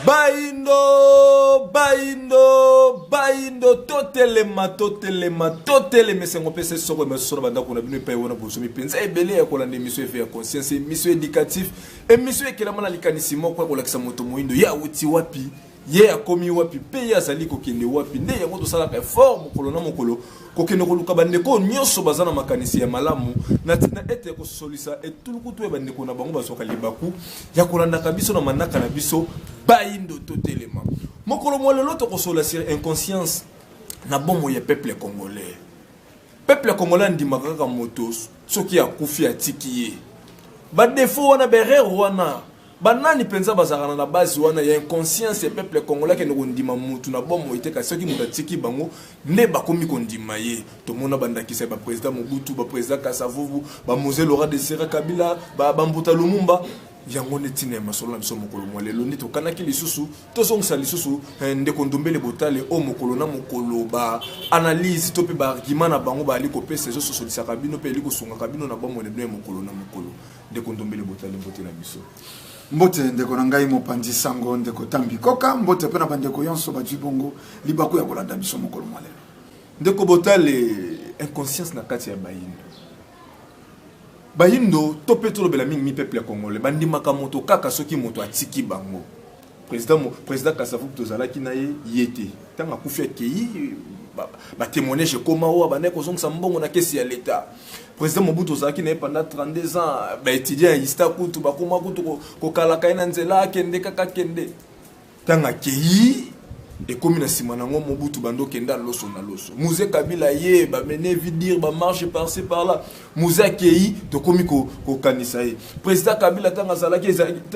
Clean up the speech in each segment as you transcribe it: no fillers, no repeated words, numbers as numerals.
Baindo, totelema, sengo pese soko mais sur banda qu'on a venu payer on a besoin de penser belé ya kolande mission fait conscience mission éducatif et mission qui la mala likanisimo kwa kolakisa moto moindo ya uti wapi ye akomi wapi pe ya zali kokende wapi nde yango to sala ka fort mokolo na mokolo kokende koluka bande ko nyonso bazana makanisi ya malamu na ete ko solisa et tout le kutu bande ko na bango basoka libaku ya kolanda kabiso na manaka na biso baindo totelema mokolo molelo to ko sola sur inconscience na bomo ya peuple congolais. Peuple congolais ndimaka ka moto soki akufi atiki ba défaut wana berere wana banani penza bazarana na base wana ya inconscience ya peuple congolais ke ndima mutu na bomo iteka soki mutu atiki bango ne bakomi kondima ye to mona bandakisa ba président Mobutu ba président Kasavubu ba Mose Laurent Desire Kabila ba Mbuta Lumumba yango netine masolo na biso mokolo molelo ni to kanaki lisusu to songsa lisusu ndeko ndombele botale o mokolo na mokolo ba analyse to pe ba argument na bango ba ali ko pesa zo sosolisa kabino pe ali ko sunga kabino na bomo ne mokolo na mokolo ndeko ndombele botale mbote na biso mbote ndeko na ngai mopanzi sango ndeko tambi koka mbote pe na bandeko yonso ba jibongo libako ya kolanda biso mokolo molelo ndeko botale inconscience na kati ya Bayindo topé tout le bela mi peuple congolais bandimaka moto kaka soki moto atiki bango président Kasavubu tozalaki na ye yete tanga kufia kei ba témoignage koma wa bane ko zonga mbongo na kesi ya l'état président Mobutu tozalaki na pendant 32 ans ba étudiant ista kutu ba koma kutu ko kala kaina nzela kende kaka kende tanga kei et comme na simana ngo Mobutu bando kenda loso na loso Mouze Kabila ye ba mener vidir ba marche par-ci par-là Mouze Kei to komi ko kanisa ye président Kabila tanga zalaki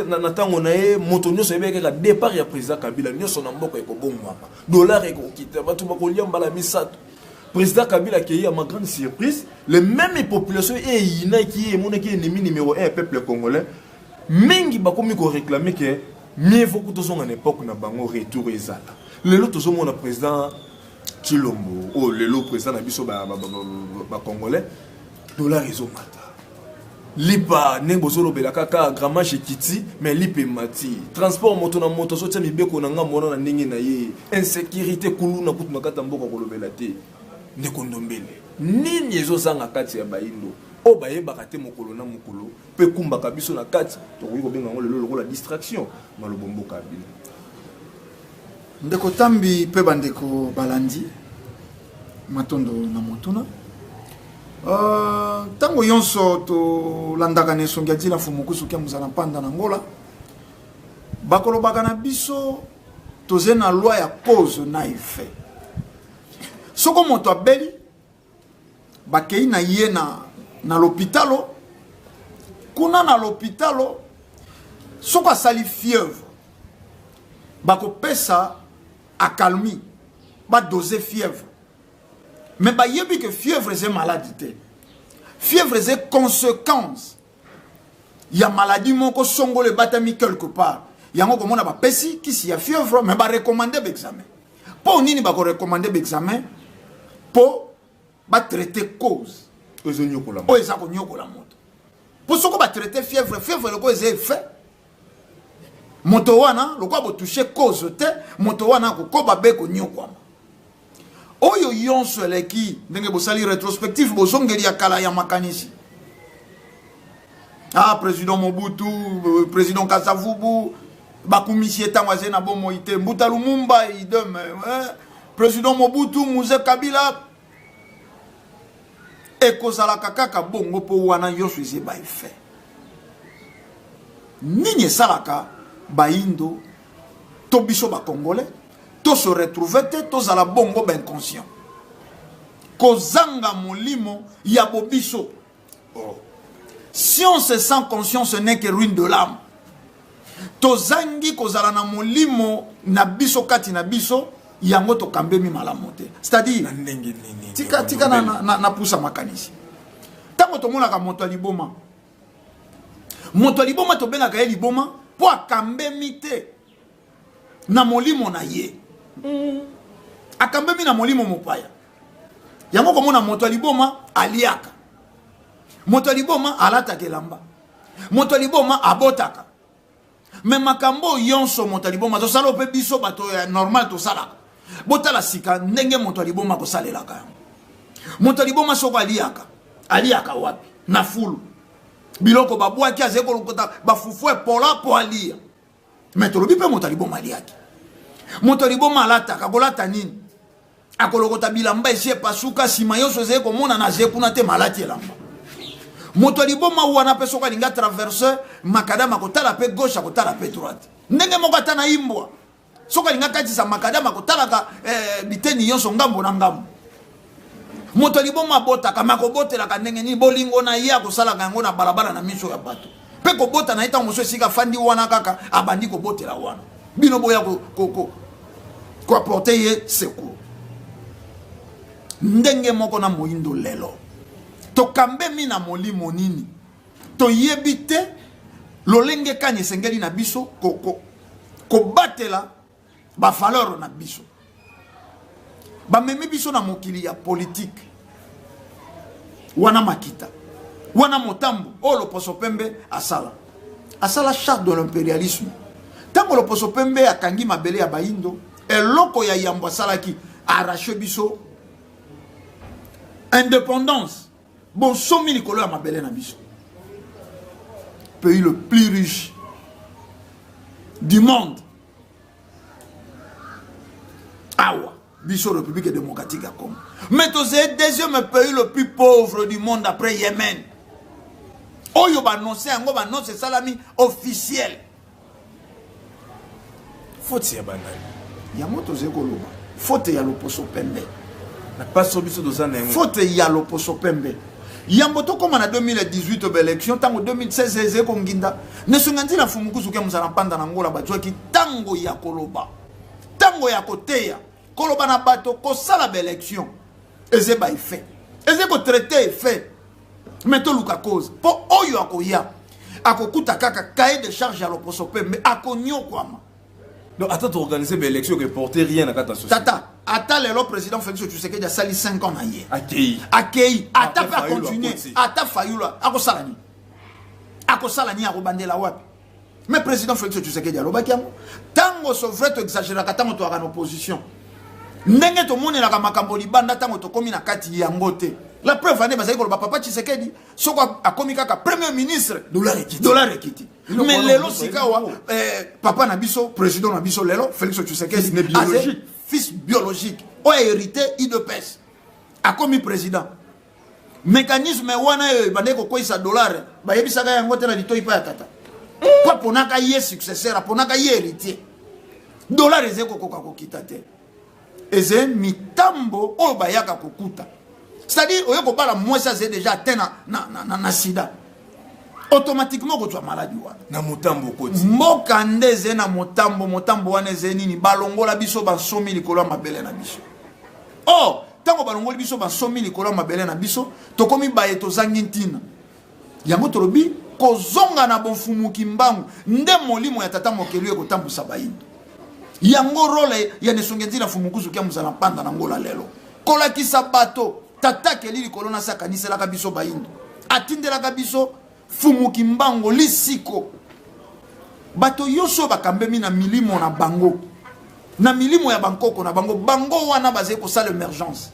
na tango na ye moto nyonso ebeke ka départ ya président Kabila nyonso na mboko e ko bomwa dollar e ko kita batu ba ko liamba la misato président Kabila Kei à ma grande surprise les mêmes populations et ina qui est mon ennemi numéro 1 peuple congolais mingi ba komi ko réclamer que mieux vaut que tous en époque na bango retour ezala le lot tous mon président Chilombo oh le lot président nabiso ba congolais dollar ezo mata lipa nengozolo belaka ka grandement chez Kiti mais lipe mati transport moto na moto so tami beko na ngamona na ndenge na ye insécurité kuluna kutu makata mboka kolobela te ndekondombele nini ezo zanga kati ya baindo o baye bakate mokolo na mokolo pe kumbaka biso na kati to ko benga ngo lelo la distraction malobombo kabila ndeko tambi pe bandeko balandi matondo na motuna tango yonso to landaka ne songia dila fumukusu kia muzala panda na ngola bakolo bakana biso toze na loi ya cause na effet soko moto abeli bakei na ye na l'hôpitalo kuna na l'hôpitalo soko asali fièvre bako pesa accalmie ba doser fièvre mais ba yebi que fièvre c'est maladie fièvre c'est conséquence ya maladie moko songole batami quelque part yango komona ba pesi kisi ya fièvre mais ba recommander l'examen po nini ba ko recommander l'examen po ba traiter cause ozo nyokola o eza ko nyokola moto po soko ba traiter fièvre le ko eza effet moto wana lokwa bo toucher cause te moto wana ko koba be ko nyokwama oyo yonso leki ndenge bo sali rétrospective bo zongeli ya kala ya makanisi président Mobutu président Kasavubu bakumisi etangwaze na bomo ite Mbuta Lumumba idem président Mobutu Mouze Kabila ekozala kaka bongo po wana yonso eze ba effet nini salaka baindo to biso ba congolais to se retrouver te to zala bongo ben inconscient kozanga molimo ya bobiso si on se sent conscient ce n'est que ruine de l'âme to zangi kozala na molimo na biso kati na biso yango to kambemi malamote c'est-à-dire tika na pusa makanisi tango to mona ka moto liboma to benga ka liboma po akambemi te na molimo na ye akambemi na molimo mopaya yango komona moto liboma aliaka moto liboma alata kelamba moto liboma abotaka mais makambo yonso motaliboma to sala pe biso bato normal to sala botala sika ndenge motaliboma ko salelaka motaliboma soko aliaka wapi na fulu biloko babwaki azeko lokota bafufu pola po alia mais tolobi pe motaliboma aliaki motaliboma alata kakolata nini akolokota bilamba esi pasuka sima yonso zeko mona na zekuna te malati elamba motaliboma wana pe soko linga traverser makadama kotala pe gauche kotala pe droite ndenge moko atana imbwa soko linga katisa makadama kotala ka biteni yonso ngambo na ngambo motaliboma botaka makobotela ka ndenge ni bolingo na ya kosala kango na balabala na miso ya bato pe kobota na ita moso sika fandi wana kaka abandi kobotela wana bino boya ko apporter ye secours ndenge moko na moindo lelo to kambe mina molimo nini to yebite lolenge kanye sengeli na biso ko batela ba valeur na biso ba memi biso na mokili ya politique wana makita wana motambo o loposo pembe asala charte de l'impérialisme tango loposo pembe akangi mabele ya baindo eloko ya yambo salaki arraché biso indépendance bon somi likolo ya mabele na biso pays le plus riche du monde awa biso République démocratique à Congo mais c'est le deuxième pays le plus pauvre du monde après Yémen oyo ba annoncer ngo ba annoncer salami officiel faute ya banani ya moto zekoloba faute ya loposo pembe na paso biso dozana ngo faute ya loposo pembe yamboto comme en 2018 au élection tango 2016 ezeko nginda nesonganzi na fumukuzu ke muzala panda na ngola batwaki tango ya koloba tango ya koteya koloba na bato ko sala ba élection ezeba effet ezeko traiter effet meto luka cause po oyo akoya akokuta kaka cahier de charge ya loposo pembe akonyokwama. Donc, attends, tu organises une élection qui ne portait rien à ta société. Tata, attends, le président Félix Tshisekedi a sali 5 ans. Accueilli. Attends, pas continuer. Attends, Fayoula. Akosalani. Akosalani, Arobandela Wapi. Mais président Félix Tshisekedi a l'obakiamo. Tango Sovret exagéra, tango tu as en opposition. Nenge to mone la makambo libanda tango to komi na kati yangote. La preuve ane bazali ko papa Tshisekedi soko akomi kaka premier ministre dollar ekiti. Mais lelo sikawa papa na biso président na biso lelo Félix Tshisekedi biologique fils biologique o hérité IDPS akomi président. Mécanisme wana bande ko koisa dollar ba yebisaka yangote na litoi pa ya tata. Kwa ponaka ye successeur ponaka ye héritier. Dollar ezeko koka kokita te. Eze mitambo o bayaka kokuta. C'est-à-dire oyo ko bala moi ça c'est déjà atteint na sida. Automatiquement ko tu maladi wana. Na motambo koti. Mboka ndeze na motambo wana eze nini balongola biso ba somi likolo mabele na biso. Oh, tango balongola biso ba somi likolo mabele na biso, tokomi baye to zangi ntina. Yango tolobi ko zonga na bonfumuki mbangu nde molimo ya tata mokelu e ko tambusa bayindo. Yango role ya nesongenzi na fumukuzu kia muzala panda na ngola lelo kola kisa bato tata kelili kolona saka nisela ka biso bayindo atindela ka biso fumuki mbango lisiko bato yoso bakambemi na milimo na bango na milimo ya bankoko na bango wana baze ko sala émergence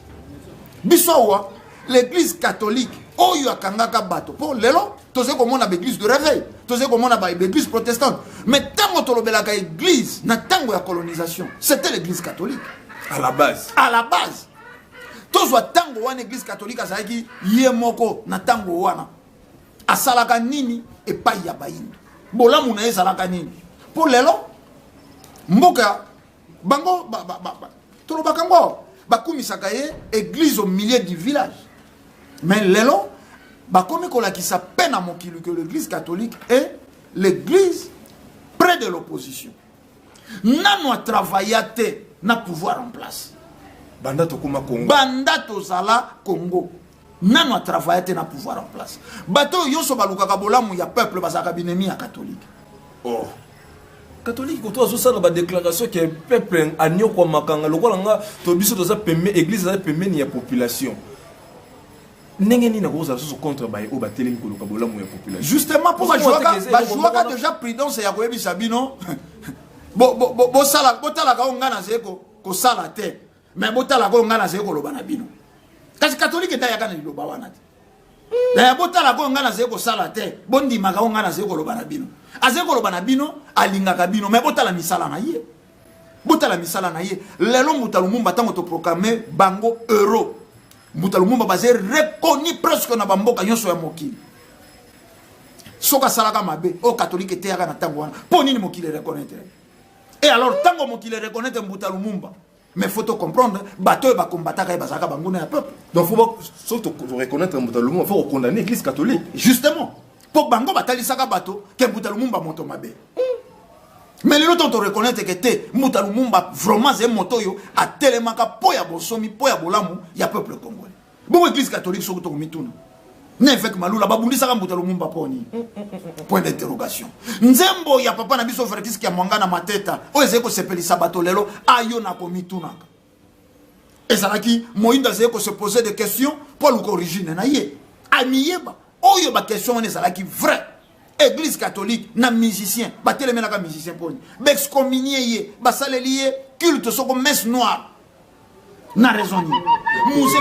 biso wa l'église catholique oyo akangaka bato pour lelo toze komona ba église de réveil toze komona ba église protestante mais tango tolobelaka église na tango ya colonisation c'était l'église catholique à la base tozwa tango wana église catholique azalaki ye moko na tango wana asalaka nini epai ya bayindo bolamu na ezalaka nini pour lelo mboka bango tolobaka ngo bakumisaka ye église au milieu du village mais lelo bakomi kolakisa peine à mokili que l'église catholique est l'église près de l'opposition. Nano a travaillé na pouvoir en place. Banda tokuma Congo. Banda tozala Congo. Nano a travaillé na pouvoir en place. Bato yoso balukaka bolamu ya peuple bazaka binemi ya catholique. Oh. Catholique ko to ça la déclaration que peuple anyo kwa makanga lokola nga to biso toza pembe église za pembe ni ya population. N'engeni na cause sur contre baye au batelemi ko lokabola mu ya population. Justement pour jouer déjà prudence ya ko yebisa bino. Bo sala botala ka ngana zeko ko sala te. Mais botala ko ngana zeko lo bana bino. Kasi catholique da yakana lo ba wana. Na botala ko ngana zeko sala te. Bondi maka ngana zeko lo bana bino. Azeko lo bana bino alinga ka bino mais botala misala na ye. Botala misala na ye. Lelo mutalumumba tango to proclamer bango euro. Mutalumumba basé reconnu presque na bamboka nyonso ya mokili. Soka salaka mabe o catholique te yaka na tango wana. Poni ni mokili reconnaître. Et alors tango mokili reconnaître Mutalumumba. Mais faut te comprendre, bateau va combattre avec Bazaka Bangouna à peuple. Donc faut surtout reconnaître Mutalumumba, faut condamner l'église catholique. Justement, pour Bango batali saka bateau, que Mutalumumba monte mabe. Mais les autres te reconnaître que te Mutalumumba vraiment c'est motoyo a tellement ka poya bosomi poya bolamu ya peuple congolais. Bon église catholique surtout mituna. Ne fait que malula babundi saka Mutalumumba poni. Point d'interrogation. Nzembo ya papa na biso frère qui a mwangana mateta. O ezeko sepelisa bato lelo ayo na komituna. Et ça qui moinda zeko se poser des questions pour l'origine na ye. Amiyeba. Oyo ba question ne ça qui vrai. Église catholique na musicien, ba telemena ka musicien poni. Bexcommunier ye, ba salelier culte soko messe noire. Na raison ni. Musique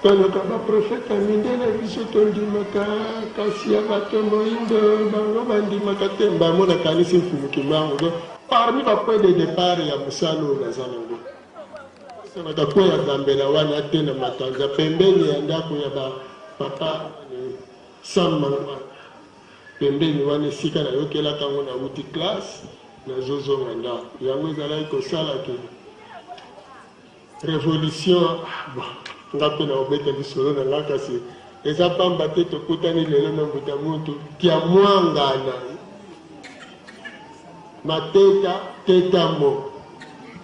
Quand le prophète a mis la vie sur ton dimaka, Kassia Batomo Indo, Bango Bandimaka Temba, Mona Kanisi Fumukimango, parmi les points de départ, il y a Moussalo Nazango. C'est ma tapouille à Gambela, Wana Tena Matanza, Pembeni, Andako Yaba, Papa, Samma, Pembeni, Wana Sika, Yokela Kangona, Uti classe, Nazozo Manda, Yango Zalaiko Salaki, Révolution, ngape na obeta bisolo na ngakasi eza pamba te tokutani lelo na mbuta mutu kia mwangana mateta tetamo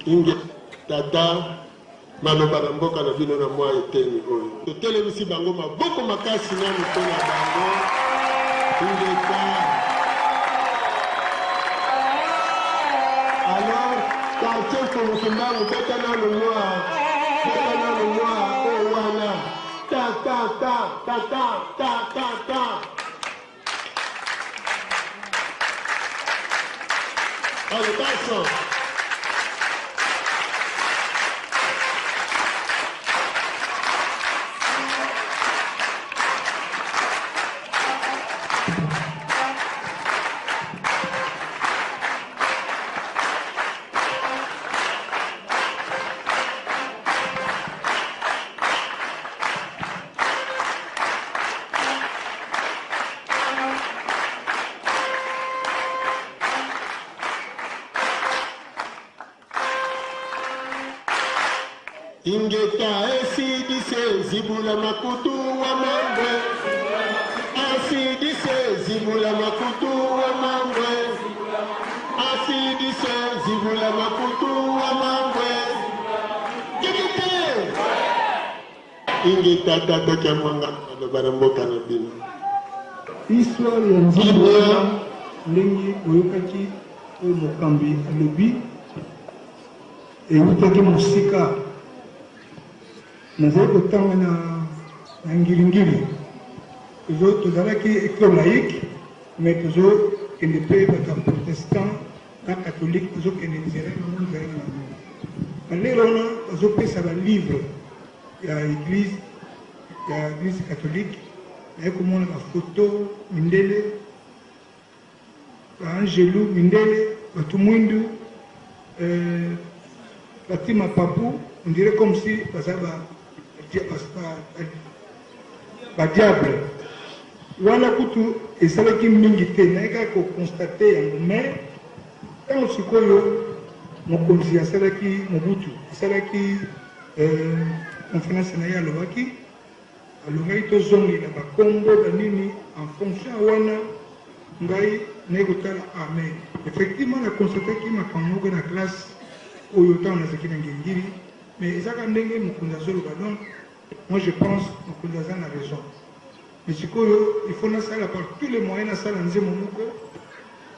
inge tata maloba na mboka na bino na mwa eteni oyo totelemisi bango maboko makasi na mito na bango ingeka alors quartier komokimbangu beta na lomwa Allez, passe. Ingeka esidise zibula makutu wa mangwe asidise zibula makutu wa mangwe asidise zibula makutu wa mangwe kikite ingeka tata kya mwanga ndo baramboka na bino histoire ya nzibula ndenge oyokaki oyo mokambi alobi eutaki mosika nazali kotanga na ngilingili tozalaki école laïque mais tozokende mpe bato ya protestant na catholique tozokende nzela nango nzala na bango balelo wana bazopesa balivre ya église catholique naye komona bafoto mindele baangelu mindele bato mwindu batima papu on dirait comme si baza diable wana kutu esalaki mingi te naye kaka kokonstate yango mais ntango sikoyo mokonzi asalaki mobutu asalaki conférence na ye alobaki tozongela bakombo banini en fonction wana ngai naye kotala amen effectivement nakonstataki makambo moko na classe oyo ntango nazalaki na ngengiri mais ezaka ndenge mokonzi azoloba donc moi je pense mokonzi aza na raison mais sikoyo il faut nasala par tous les moyens nasala nzembo moko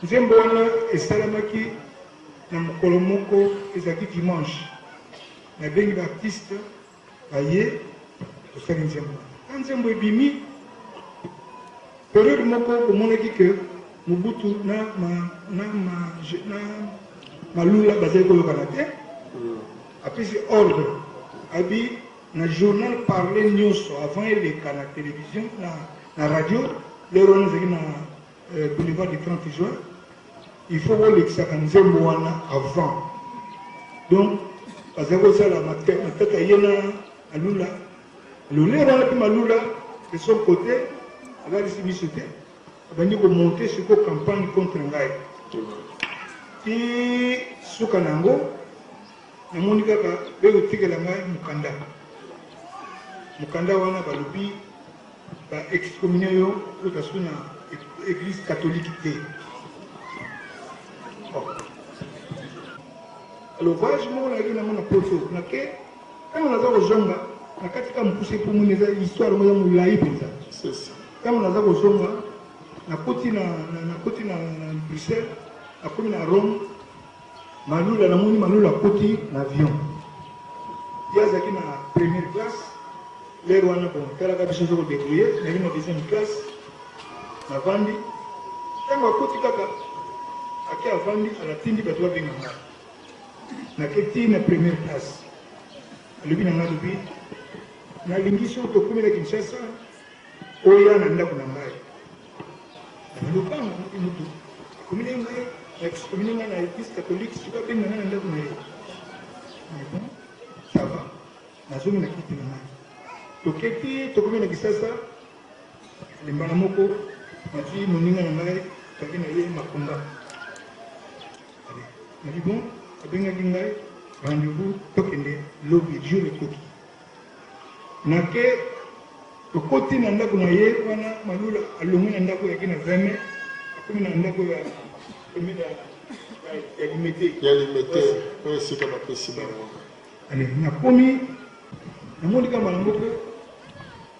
nzembo wana esalamaki na mokolo moko ezalaki dimanche nabengi baartiste baye tosali nzembo nzembo ebimi période moko komonaki ke Mobutu na malula bazali koyokana te apesi ordre abi na journal parler nyonso avant eleka na télévision na radio lero wana ezalaki na boulevard du 30 juin il faut kolekisaka nzembo wana avant donc bazali kosala matata ye na malula lolero wana mpe malula de son côté agalisi biso te abandi komonte siko campagne contre ngai ti suka na yango namoni kaka bekotikela ngai mokanda wana balobi baexcommune yo otasu na église catholique te alors voyage moko nayaki nango na poto nake ntango naza kozonga na kati ka mokuse epomoni eza histoire ngo eza molai mpenza ntango naza kozonga nakoti na Bruxelles nakomi na Rome malula namoni malula akoti na avion ye azalaki na première classe lero wana bon talaka biso soko débrouille nayaki na deuxième classe navandi ntango akoti kaka ake avandi alatindi bato babenga ngai naketi na première classe alobi na ngai alobi nalingi so tokomi na Kinshasa oya na ndako na ngai nalobanga mutu akomine ngai naexcomine ngai na église catholique soki abenga ngai na ndako na ye mais bon ça va nazongi na kiti na ngai toketi tokomi na Kinshasa lembana moko nazwi moninga na ngai toki na ye Makonga nali bon abengaki ngai rendez-vous tokende lobi jour ekoki nake tokoti na ndako na ye wana malula alongi na ndako yaki na 20 mai akomi na ndako ya limete oyo esika bapesi bango ale nakomi namoni kamba na moko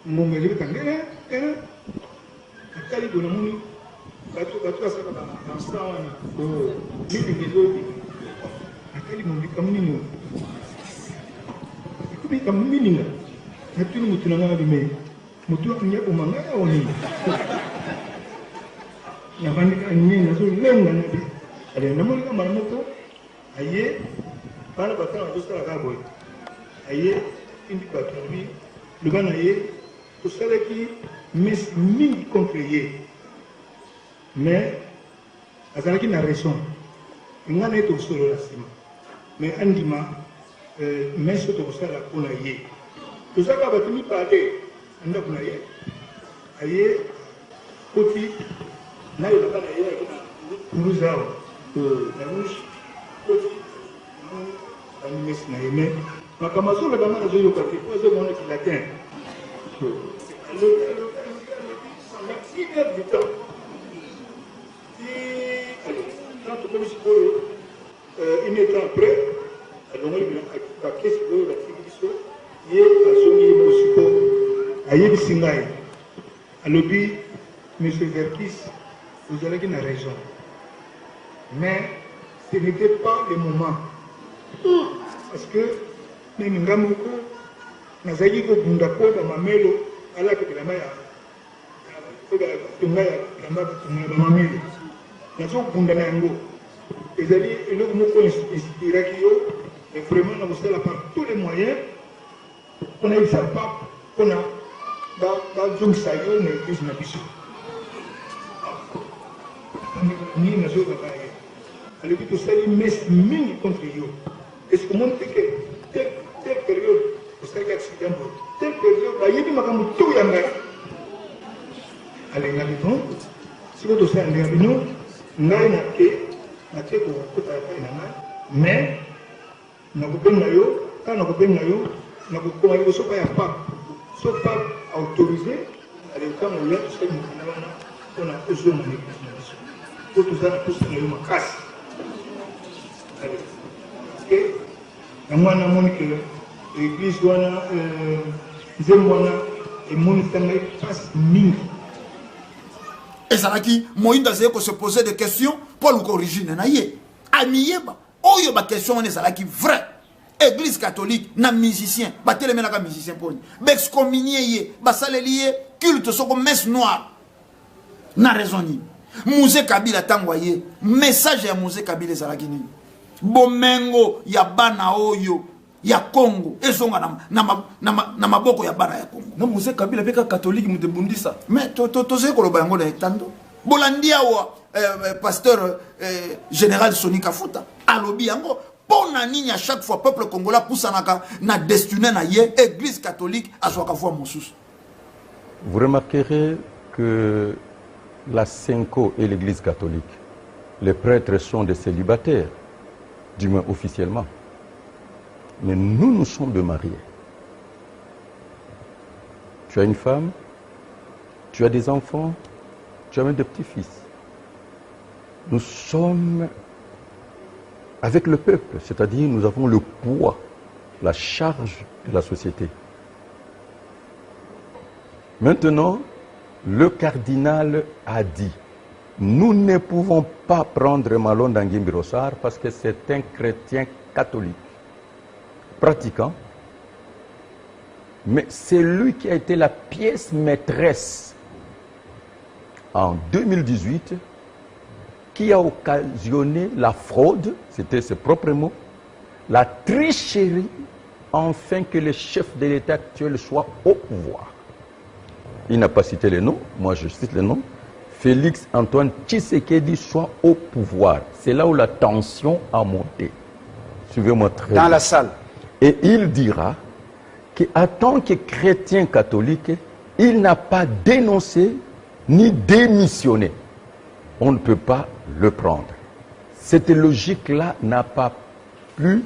ngonga ezobeta ngele nakali bo namoni bato basaka bansa wana milingi ezobi nakali mondikamu nini ekomi kamu mininga natuni mutu na nga nabime mutu nyaboma ngai awa nini navandika nini nazolenga nabi ale namoni kamba na moko aye bana batala bazosala kaka boye aye indi bato nabi loba na ye tosalaki mesi mingi contre ye mais azalaki na raison nga na ye tokosolola nsima mais andima mesi oyo tokosala mpona ye tozalaka bato mibale na ndako na ye aye koti nayebaka na ye ayaki na rouge awa na rouge koti bani mesi na ye mais makambo azoloba nga nazoyoka te po azomona kilatin pendant 1 heure du temps quand tokomi sikoyo une heure après alongoli bake sikoyo batiki biso ye azongi ye mosiko ayebisi ngai alobi monsieur Verkis ozalaki na raison mais ce n'était pas le moment parce que mimi nga moko nazalaki kobunda mpo bamamelo alaki bilamba ya tonga ya bilamba batonga bamamelo nazokobunda na yango ezali eloko moko inspiraki yo et vraiment nakosala par tous les moyens mpona yebisa pape mpona bazongisa yo na église na biso nini nazokaka ye alobi tosali mesi mingi contre yo est-ce que omoni teke telle période osalaki accident boye telle période bayebi makambo to ya ngai alengaki bon sikoyo tosala ndenge bino ngai nake kokota epai na ngai mais nakobenga yo kaka nakobenga yo nakokoma liboso pa ya pape so pape autorisé alekama oya tosali mokanda wana mpona ozonga na église na biso po toza na posa na yo makasi yango wana amoni ke église wana nzembo wana emonisa ngai mpasi mingi ezalaki moyindo azali kose poser des questions mpo luka origine na ye amiyeba oyo baquestion wana ezalaki vrai église catholique na musicien batelemelaka musicien poni bexcommunier ye basaleli ye culte soko messe noire na raison nini Musée Kabila tangwa ye message ya Musée Kabila ezalaki nini bomengo ya bana oyo ya Congo ezonga na maboko ya bana ya Congo na Musée Kabila beka catholique mude bundisa mais tozé koloba yango na etando bolandia wa pasteur général Soni Kafuta alobi yango pona nini à chaque fois peuple congolais pousanaka na destiné na ye église catholique azwaka foi mossus. Vous remarquerez que la Senko et l'église catholique, les prêtres sont des célibataires, du moins officiellement. Mais nous sommes de mariés. Tu as une femme, tu as des enfants, tu as même des petits-fils. Nous sommes avec le peuple, c'est-à-dire nous avons le poids, la charge de la société. Maintenant, le cardinal a dit, nous ne pouvons pas prendre Malon Dangimbi Rossard parce que c'est un chrétien catholique, pratiquant, mais c'est lui qui a été la pièce maîtresse en 2018 qui a occasionné la fraude, c'était ses propres mots, la tricherie, afin que le chef de l'État actuel soit au pouvoir. Il n'a pas cité les noms, moi je cite les noms. Félix Antoine Tshisekedi soit au pouvoir. C'est là où la tension a monté. Suivez-moi très bien. Dans la salle. Et il dira qu'en tant que chrétien catholique, il n'a pas dénoncé ni démissionné. On ne peut pas le prendre. Cette logique-là n'a pas plu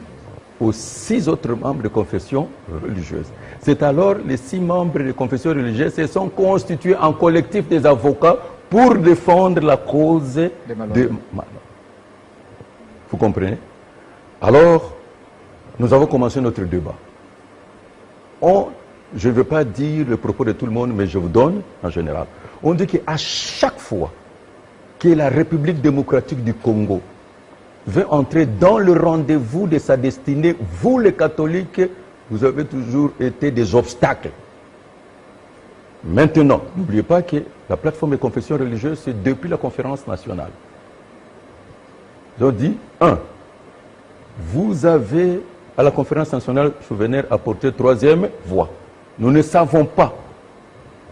aux 6 autres membres de confession religieuse. C'est alors les 6 membres de confession religieuse se sont constitués en collectif des avocats pour défendre la cause de Malon. Vous comprenez? Alors, nous avons commencé notre débat. Je ne veux pas dire le propos de tout le monde, mais je vous donne en général. On dit qu'à chaque fois que la République démocratique du Congo veut entrer dans le rendez-vous de sa destinée, vous les catholiques, vous avez toujours été des obstacles. Maintenant, n'oubliez pas que la plateforme de confession religieuse, c'est depuis la conférence nationale. Ils ont dit, 1, vous avez à la conférence nationale, souvenir, apporté 3e voie. Nous ne savons pas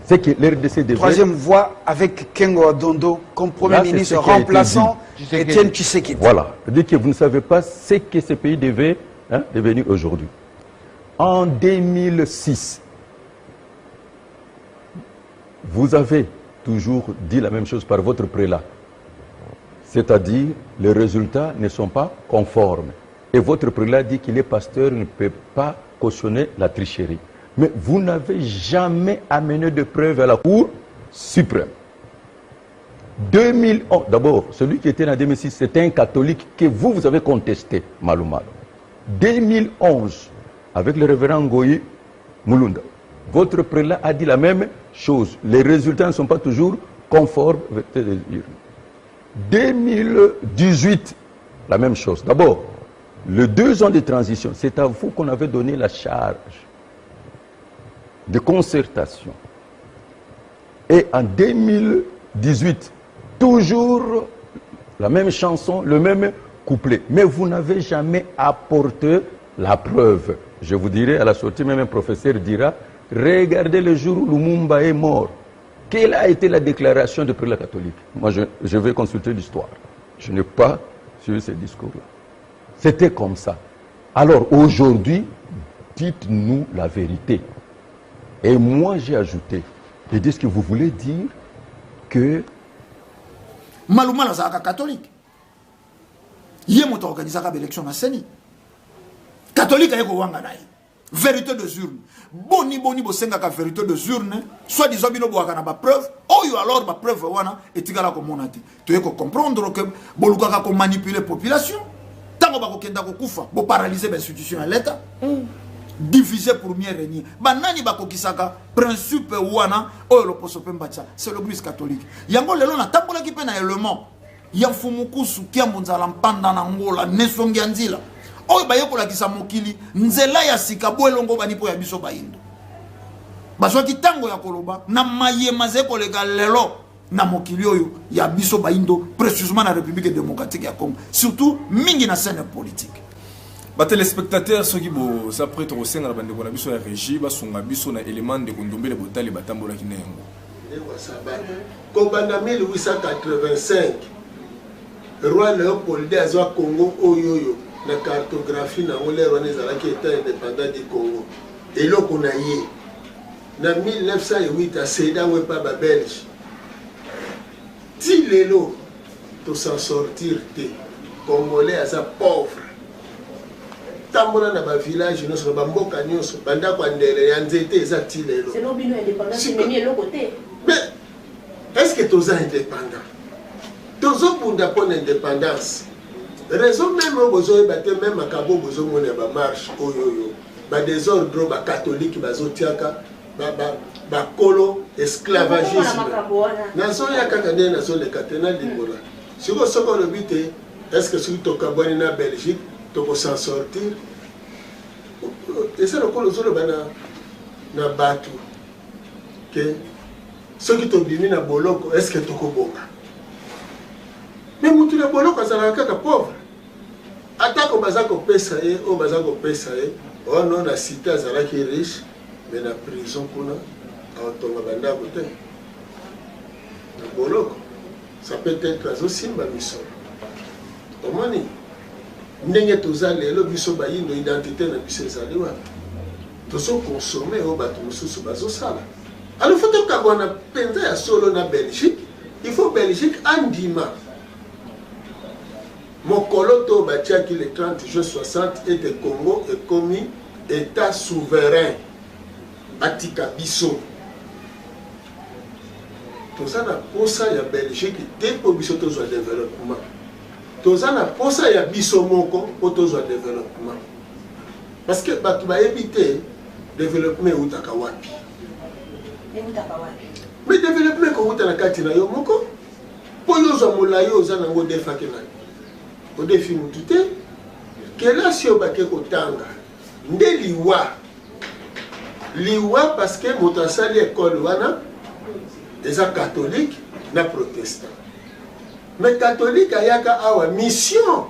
ce que l'RDC devait... 3e voie avec Kengo Adondo comme Premier ministre remplaçant Étienne Tshisekedi. Voilà. C'est-à-dire que vous ne savez pas ce que ce pays devait devenir aujourd'hui. En 2006, vous avez toujours dit la même chose par votre prélat. C'est-à-dire, les résultats ne sont pas conformes. Et votre prélat dit qu'il est pasteur, il ne peut pas cautionner la tricherie. Mais vous n'avez jamais amené de preuves à la Cour suprême. 2011, d'abord, celui qui était en 2006, c'était un catholique que vous avez contesté, Malou Malo. 2011, avec le révérend Ngoyi Mulunda, votre prélat a dit la même chose. Les résultats ne sont pas toujours conformes avec les urnes. 2018, la même chose. D'abord, le 2 ans de transition, c'est à vous qu'on avait donné la charge de concertation. Et en 2018, toujours la même chanson, le même couplet. Mais vous n'avez jamais apporté la preuve. Je vous dirai, à la sortie, même un professeur dira, regardez le jour où Lumumba est mort. Quelle a été la déclaration du prélat catholique? Moi, je vais consulter l'histoire. Je n'ai pas suivi ce discours-là. C'était comme ça. Alors, aujourd'hui, dites-nous la vérité. Et moi, j'ai ajouté, et dit ce que vous voulez dire, que... Malouma Lazaraka catholique. Il y a mon organisé l'élection à Seni. Catholique a eu vérité de urne. Boni bosenga ka vérité de urne. Soit disant bino boaka na ba preuve. Oyo alors ba preuve wana etikala ko monate. Tu veux comprendre que boluka ko manipuler la population. Tango ba ko kenda ko kufa, bo paralyser l'institution à l'état. Diviser pour mieux régner. Banani ba ko kisaka principe wana oyo lo poso pembacha. C'est l'église catholique. Yango lelo na tambola ki pe na élément. Ya fumukusu kia monzala mpanda na ngola nesongi anzila. oyo bayekolakisa mokili nzela ya sika boelongo banipo ya biso baindo bazwaki ntango ya koloba na mayema ze koleka lelo na mokili oyo ya biso baindo précisément na République démocratique ya Congo surtout mingi na scène politique. Ba téléspectateurs soki bo ça prêtre au sein na bande ko na biso ya régie ba sunga biso na élément de kondombele botali batambola kinengo. Kobanda 1885 roi Léopold azwa Congo oyoyo na cartographie na ngolero nezalaki état indépendant du Congo eloko na ye na 1908 aseda wepa ba Belge ti lelo to s'en sortir te congolais asa pauvre tambola na ba village nyonso ba mboka nyonso banda kwa ndele ya nzete eza ti lelo c'est l'obino indépendance mais ni l'autre côté mais est-ce que tous indépendants tous pour d'apprendre indépendance raison même au besoin battre même à cabo besoin mon ba marche oyoyo ba désordre ba catholique bazotiaka ba kolo esclavagisme na so ya kakande na so le catena libola siko soko le but est-ce que sur to kaboni na Belgique to ko s'en sortir et ça le kolo zolo bana na batu que ceux qui t'obligent na boloko est-ce que to ko bonga mais mutu na boloko azala kaka pauvre atako bazako pesa e o bazako pesa e oh non la cité azala qui riche mais la prison kuna autonga banda côté na boloko ça peut être aussi ba mission omani ndenge toza lelo biso bayindo identité na biso ezali wapi tozo consommer o bato mususu bazosala alors faut que kabona penza ya solo na Belgique il faut Belgique andima mokolo to batiaki le 30 juin 60 et le Congo est commis état souverain atika biso toza na posa ya Belgique te po biso tozwa développement toza na posa ya biso moko po tozwa développement parce que bato bayebi te développement eutaka wapi mais développement kouta na kati na yo moko po yozwa molai oza nango defaki na au défi mutu te kela si obake kotanga nde liwa parce que moto asali école wana eza catholique na protestant mais catholique ayaka awa mission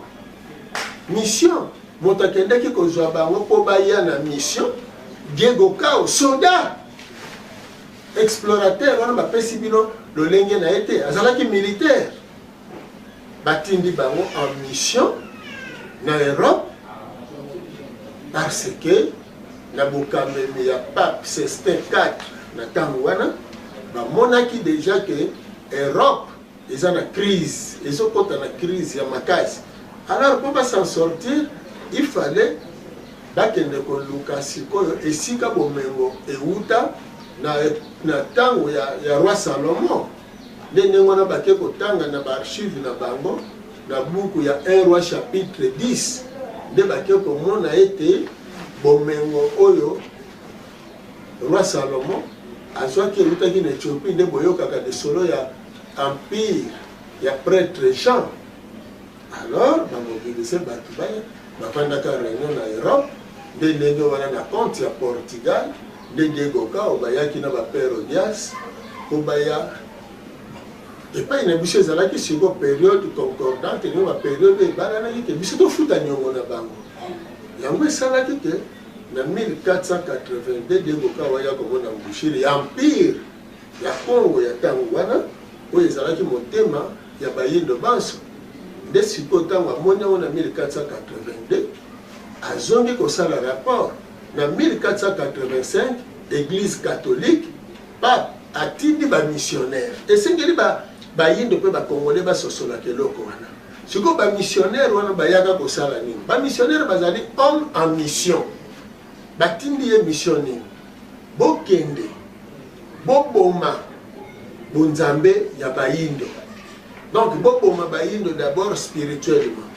moto akendaki kozwa bango po baya na mission Diego Cao soldat explorateur wana bapesi bino lolenge na ete azalaki militaire batindi bango en mission na Europe parce que na bokamemi ya pape Sextin IV na tango wana bamonaki déjà que Europe eza na crise ezokota na crise ya makasi alors pour s'en sortir il fallait bakende koluka sikoyo esika bomengo euta na tango ya roi Salomon ndenge wana bake kotanga na archive na bango na buku ya 1 roi chapitre 10 nde bake komona ete bomengo oyo roi Salomon azwaki eutaki na Éthiopie nde boyokaka de solo ya empire ya prêtre Jean alors bamobilise bato baya bafandaka réunion na Europe nde ndenge wana na compte ya Portugal nde Diego Cao bayaki na bapère Odias po baya epai na biso ezalaki siko période concordante nio bapériode ebalanaki ke biso tofuta niongo na bango yango esalaki ke na 1482 Diego Cao aya komona mbushiri ya empire ya Congo ya ntango wana oyo ezalaki motema ya bayindo banso nde siko ntango amoni yango na 1482 azongi kosala rapport na 1485 église catholique pape atindi bamissionnaire esengeli bayindo mpe bakongole basosolaka eloko wana sikoyo bamissionnaire wana bayaka kosala nini bamissionnaire bazali homme en mission batindi ye mission nini bokende boboma bonzambe ya bayindo donc boboma bayindo d'abord spirituellement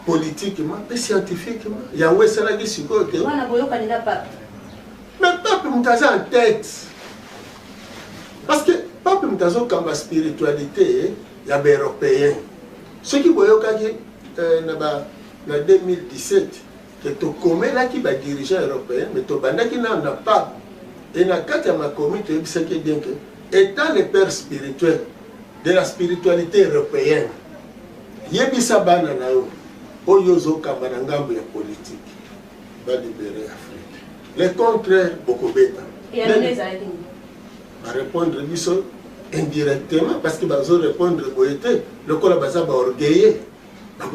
politiquement et scientifiquement yango esalaki sikoyo te mais pape moto aza en tête parce que pape moto azokamba spiritualité ya baeuropéen soki boyokaki en 2017 que tu commets là qui va diriger européen, mais tu banda qui n'en a pas. Et dans le cadre de ma commune, tu sais que bien que, étant le père spirituel de la spiritualité européenne, yebisa bana na yo, oyozo kambanangambo ya politique, va libérer l'Afrique. Le contraire, beaucoup bêta. Et à l'année, ça a été va répondre indirectement parce que va répondre boyete, le corps va orgueillé, va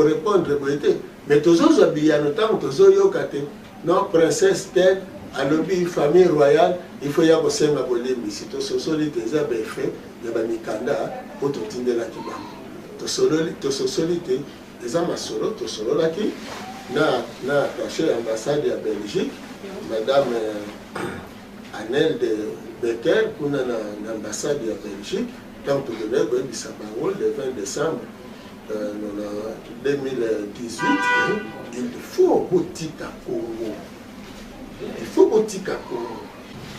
répondre boyete. Mais toujours habillé notamment toujours yokate, non princesse telle, à l'objet famille royale, il faut y avoir cinq abolimbi. Si tu solis tes abeilles fait, il y a mikanda pour te tindre la kibam. Tu solis tes amasolo, tu solis la qui na attaché l'ambassade de Belgique, madame Annelle de Becker, pour l'ambassade de Belgique, tant que le le 20 décembre 2018, il faut boutique à Congo. Il faut boutique à Congo.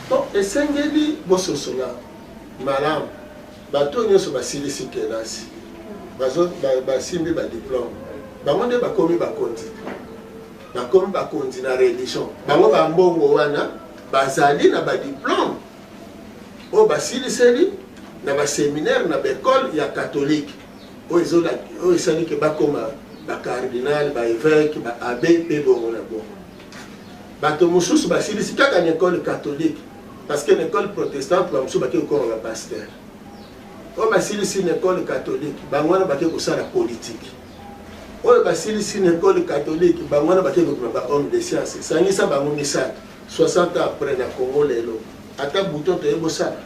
Donc, et Sengeli, Bossosola, Malam, bateau n'y a pas si les séquelles. Basimbi ba diplôme. Bangonde ba komi ba konti. Ba komi ba konti na religion. Bango ba mbongo wana bazali na ba diplôme. O basili seli na ba séminaire na ba école ya catholique. O izola o isali ke ba koma ba cardinal, ba évêque, ba abbé pe bongo na bon. Bato mususu basili sikaka na école catholique parce que l'école protestante ba mususu ba ke ko ba pasteur. O basili si une école catholique, bangwana ba ke ko sala politique. O basili si une école catholique, bangwana ba ke ko ba homme de science. Sangisa bango misat 60 ans après na Congo lelo. Ata bouton te yebosala.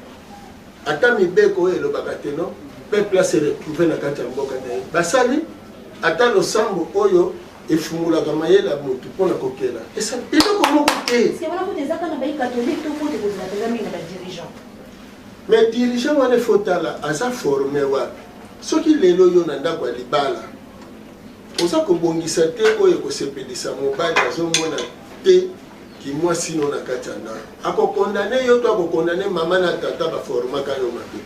Ata mibeko elo bakateno, peuple a se retrouvé na kati ya mboka na ye. Basali ata losambo oyo efungulaka mayela mutu mpona kokela. Esa eloko moko te. C'est voilà vous des accords na catholique tout faut te poser la mingi na dirigeant. Mais dirigeant wana fotala aza formé wapi. Soki lelo yo na ndako ya libala. Oza kobongisa te oyo kosepelisa mobali azomona te ki moi sino na kati ya ndako. Akokondane yo to akokondane mama na tata baformaka yo mabe.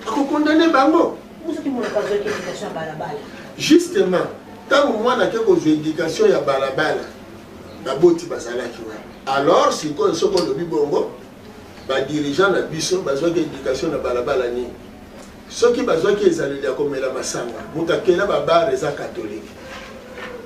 Akokondane bango. Vous qui mona pas éducation balabala. Justement, tant mwana ke kozwa éducation ya balabala, baboti bazalaki wana. Alors sikoyo soko lobi bongo, ba dirigeant na biso bazwaki éducation na balabala nini. Soki bazwaki ezaleli ya komela masanga, mutakela ba bar eza catholique.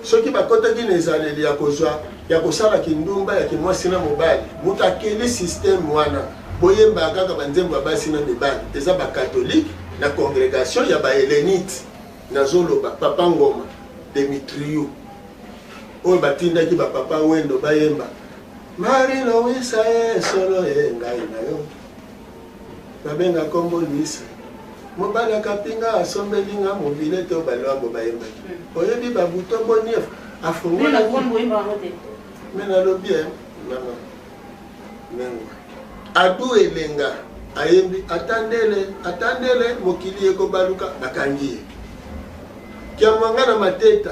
Soki bakotaki na ezaleli ya kozwa ya kosala kindumba ya kimwasi na mobali, mutakeli système wana boyemba kaka banzembo ya basi na mibali eza ba catholique na congrégation ya ba hellénite na zoloba papa ngoma Demetriou oyo batindaki ba papa wendo bayemba Marie Louise solo ngai na yo babenga kombo Luisa mobali akapinga asombeli nga mobile te balwango bayembaki oyebi babuto boni afungola mena lobi mama nenga adu elenga ayembi atandele mokili ekobaluka bakangi kiamwanga na mateta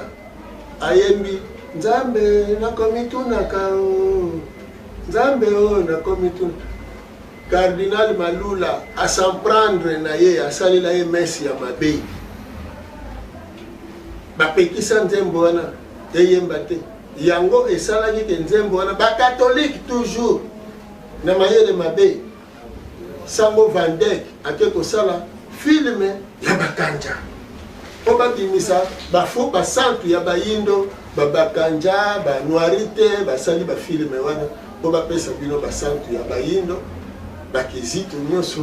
ayembi nzambe nakomitunaka nzambe o nakomituna Cardinal Malula a s'en prendre na ye asalela ye mesi ya mabe bapekisa nzembo wana eyemba te yango esalaki ke nzembo wana bakatholike toujours na mayele mabe Sango Van Dijk ake kosala filme ya bakanja po babimisa bafo basantu ya bayindo babakanja banoirite basali bafilme wana po bapesa bino basantu ya bayindo bakizito nyonso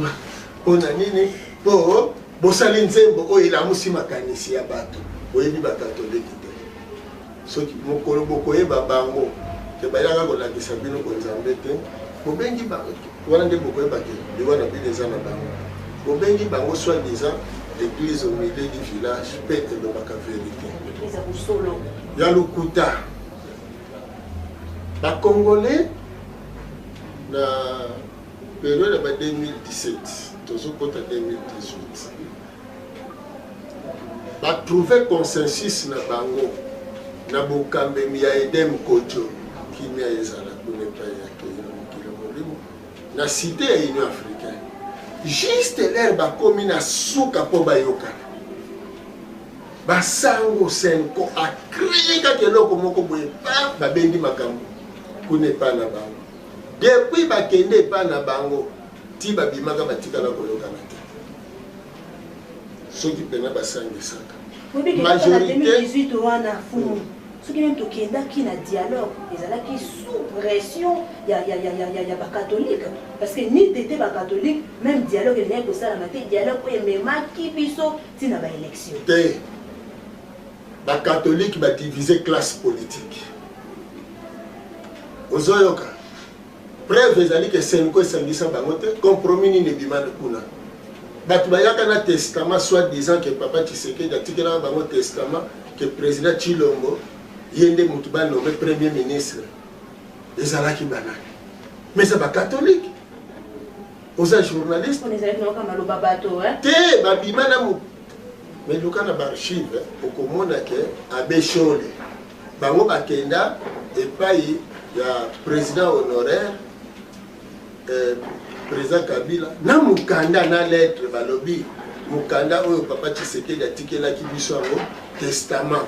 mpona nini po bosali nzembo oyo elamusi makanisi ya bato oyebi bakatoliki te soki mokolo bokoyeba bango te bayaka kolakisa bino konzambe te bobengi bango wana nde bokoyebaki liwana bino eza na bango bobengi bango soit disant l'église au milieu du village mpe elobaka vérité ya lokuta bakongolais na période ya 2017 tozokota 2018 batrouve consensus na bango na bokambemi ya Edem Kojo kimia ezala kuna epai ya mokili molimo na cité ya Union africaine juste l'air bakomi na suka mpo bayokana basango senko a créé kaka eloko moko boye pa babendi makambo kuna epa na bango depuis bakende epa na bango ti babimaka batikala koyokana te soki pena basangisaka majorité wana fumu soki même tokendaki na dialogue ezalaki sous pression ya bacatholique parce que ni tete bacatholique même dialogue ezalaki kosalama te dialogue oyo ememaki biso ntina baélection te bacatholique badivise classe politique ozoyoka preuve ezali ke senko esangisa bango te compromis nini ebimana kuna bato bayaka na testament soit disant que papa Tshisekedi atikela bango testament que président Chilombo yende mutu banome premier ministre ezalaki banani mais c'est pas catholique oza journaliste te babima na mutu mais luka na barchive okomona ke abeshole bango bakenda epai ya président honoraire président Kabila na mukanda na lettre balobi mukanda oyo papa Tshisekedi atikelaki biso yango testament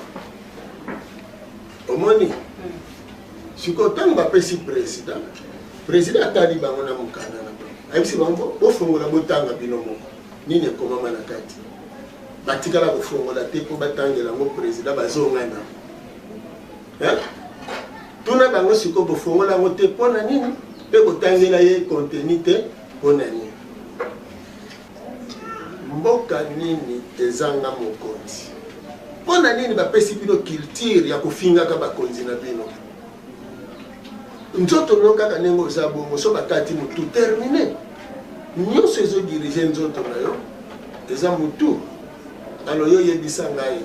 omoni siko ntango bapesi président atali bango na mukanda na bango ayebisi bango bofongola botanga bino moko nini ekomama na kati batikala kofongola te mpo batangela yango président bazongana tuna bango siko bofongola yango te mpo na nini mpe kotangela ye contenu te mpo na nini mboka nini ezanga mokonzi mpo na nini bapesi bino culture ya kofingaka bakonzi na bino nzoto no kaka ndenge oza bongo so bakati motu termine nyonso ezodirige nzoto na yo eza motu alo yo yebisa ngai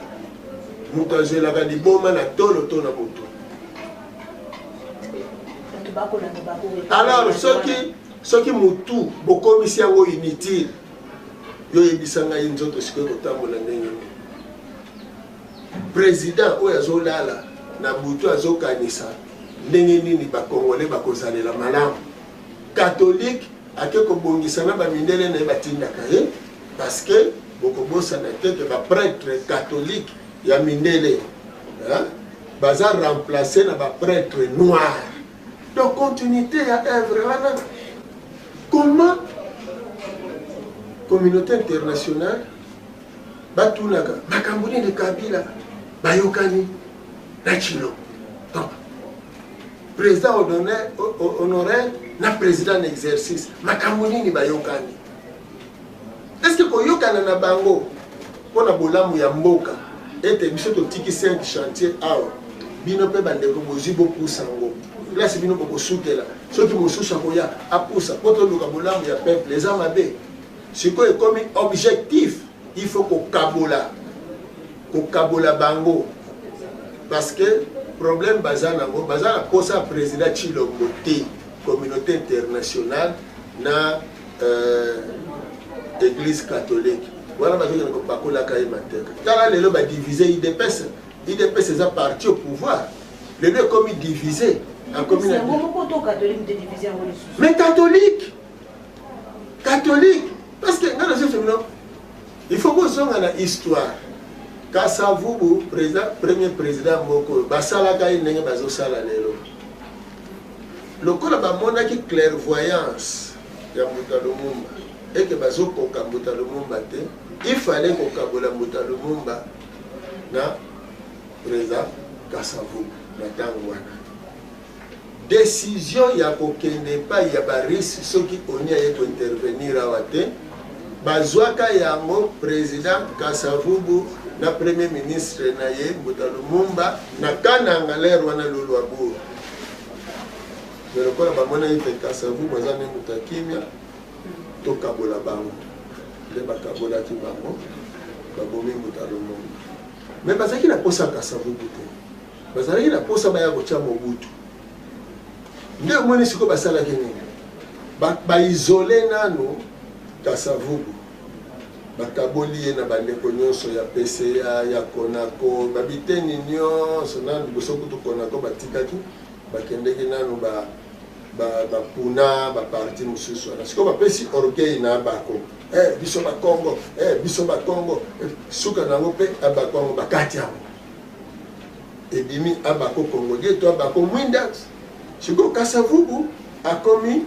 moto azwelaka liboma na tolo to na motu alors soki motu bokomisi yango inutile yo yebisa ngai nzoto sikoyo kotambola ndenge président oyo azolala na butu azokanisa ndenge nini bakongole bakozalela malamu catholique ake kobongisa na bamindele na ye batindaka ye parce que bokobosana te ke baprêtre catholique ya mindele baza remplacé na baprêtre noir donc continuité ya œuvre wana comment communauté internationale batunaka makambo nini Kabila bayokani na Chilombo donc président honoraire na président en exercice makambo nini bayokani est-ce que koyokana na bango mpona bolamu ya mboka ete biso totiki 5 chantier awa bino mpe bandeko bozwi bopusa ngo place bino bokosukela soki mosusu akoya apusa mpo toluka bolamu ya peuple eza mabe sikoyo ekomi objectif il faut kokabola bango parce que problème baza nango baza na posa président Chilombo te communauté internationale na église catholique voilà bazokende kopakolaka ye mateka tala lelo badivise idps eza parti au pouvoir lelo ekomi divisé en communauté mais catholique parce que nga nazofemino il faut kozonga na histoire Kasavubu premier président moko basalaka ye ndenge bazosala lelo lokola bamonaki clairvoyance ya Mbuta Lumumba eke bazokoka Mbuta Lumumba te il fallait kokabola Mbuta Lumumba na président Kasavubu na ntango wana décision ya kokende epai ya barisi soki oni aye kointervenir awa te bazwaka yango président Kasavubu na premier ministre na ye Mbuta Lumumba na kananga lero wana lolo abo mais lokola bamona ite Kasavubu aza ne muta kimia tokabola bango nde bakabolaki bango babomi Mbuta Lumumba mais bazalaki na posa Kasavubu te bazalaki na posa baya kotya Mobutu nde omoni siko basalaki nini baisole nano Kasavubu bakaboli ye na bandeko nyonso ya PCA ya Konako babiteni nyonso nano liboso kutu Konako batikaki bakendeki nano bapuna baparti mosusu wana sikoyo bapesi orgueil na bako biso bakongo suka nango mpe abakongo bakati yango ebimi abako kongo die to abako mwinda sikoyo Kasavubu akomi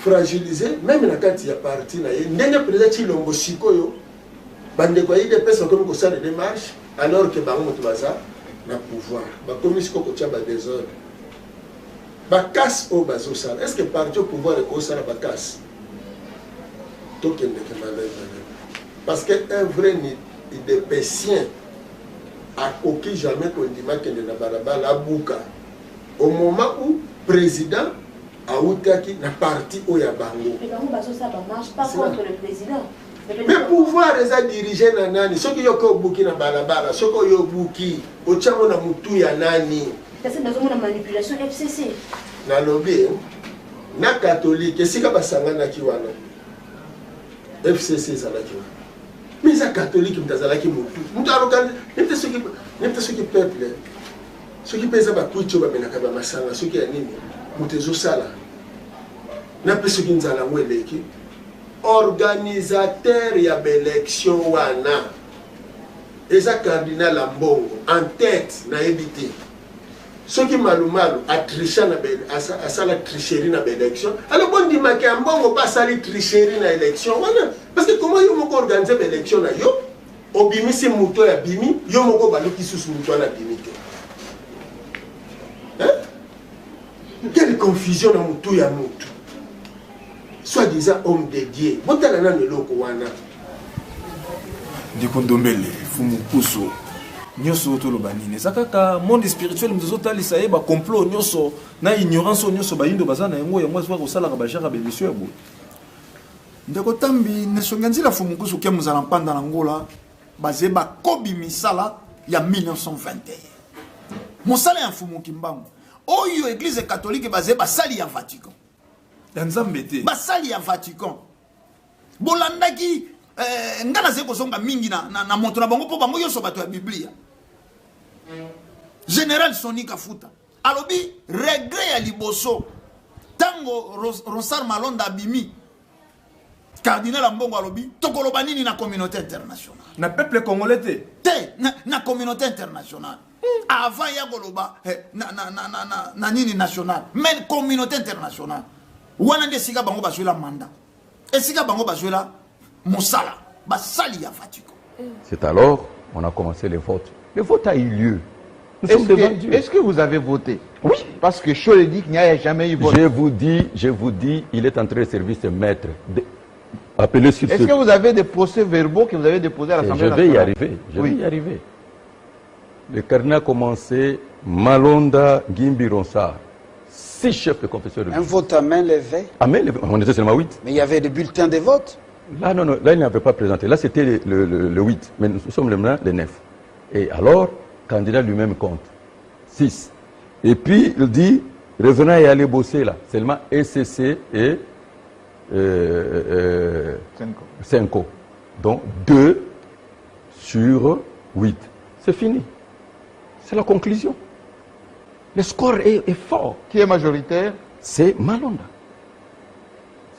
fragilisé même na kati ya parti na ye ndenge président Tshilombo sikoyo bandeko ya IDPS bakomi kosala démarche alors que bango moto baza na pouvoir bakomi sikoyo kotia badésordre bakasi oyo bazosala est ce que parti au pouvoir ekosala bakasi tokendeke malai parce que un vrai idépécien akoki jamais kondima kende na balabala abuka au moment où président autaki na parti oyo ya bango mais pouvoir eza dirige na nani soki yoki obuki na balabala soki oyo obuki otiango na mutu ya nani manipulation FCC nalobi na catholique esika basanganaki wana FCC ezalaki wana mais eza catholique mutu azalaki mutu alokani nete soki peuple soki mpe eza bakuiti oyo bamenaka bamasanga soki ya nini mutu ezosala na mpe soki nzala yango eleki organisateur ya baélection wana eza cardinal ya mbongo en tête nayebi te soki malumalu atricha na asala tricherie na baélection alors bondimaka ya mbongo mpe asali tricherie na élection wana parce que comment yo moko organise baélection na yo obimisi mutu oyo abimi yo moko baluki susu mutu wana abimi te quelle confusion na mutu ya mutu soi-disant homme de Dieu botala na eloko wana ndikondombele fumukuso nyonso toloba nini eza kaka monde spirituel moto ezotalisa ye bacomplot nyonso na ignorance oyo nyonso bayindo baza na yango yango azoka kosalaka bajara bemission ya boye ndeko tambi nesonga nzila fumukuso ke mozala mpanda na ngola baze bakobi misala ya 1921 mosala ya mfumuki mbango oyo église catholique baze basali ya Vatican ya nzambe te basali ya Vatican bolandaki ngana ze kozonga mingi na moto na bango po bango yoso bato ya Biblia Général Soni Kafuta alobi regret ya liboso tango Ronsard Malonda abimi cardinal Mbongo alobi tokoloba nini na communauté internationale na peuple congolais te na communauté internationale avant ya koloba na nini national mais communauté internationale wana nde sika bango bazwela mandat esika bango bazwela mosala basali ya Vatican. C'est alors on a commencé les votes. Le vote a eu lieu. Est-ce que vous avez voté? Oui. Parce que Cholet dit qu'il n'y a jamais eu vote. Je vous dis, il est en train de servir ce maître. Appelez sur Est-ce que vous avez des procès-verbaux que vous avez déposés à l'Assemblée nationale? Je vais y arriver. Le cardinal a commencé, Malonda, Gimbi, Ronsard. 6 chefs de confession. Un vote à main levée? À main levée, on était seulement 8. Mais il y avait des bulletins de vote? Là, non, là, il n'avait pas présenté. Là, c'était le 8. Mais nous sommes le 9. Et alors, le candidat lui-même compte 6. Et puis, il dit, revenons et aller bosser là. Seulement SCC et 5. Donc, 2 sur 8. C'est fini. C'est la conclusion. Le score est fort. Qui est majoritaire? C'est Malonda.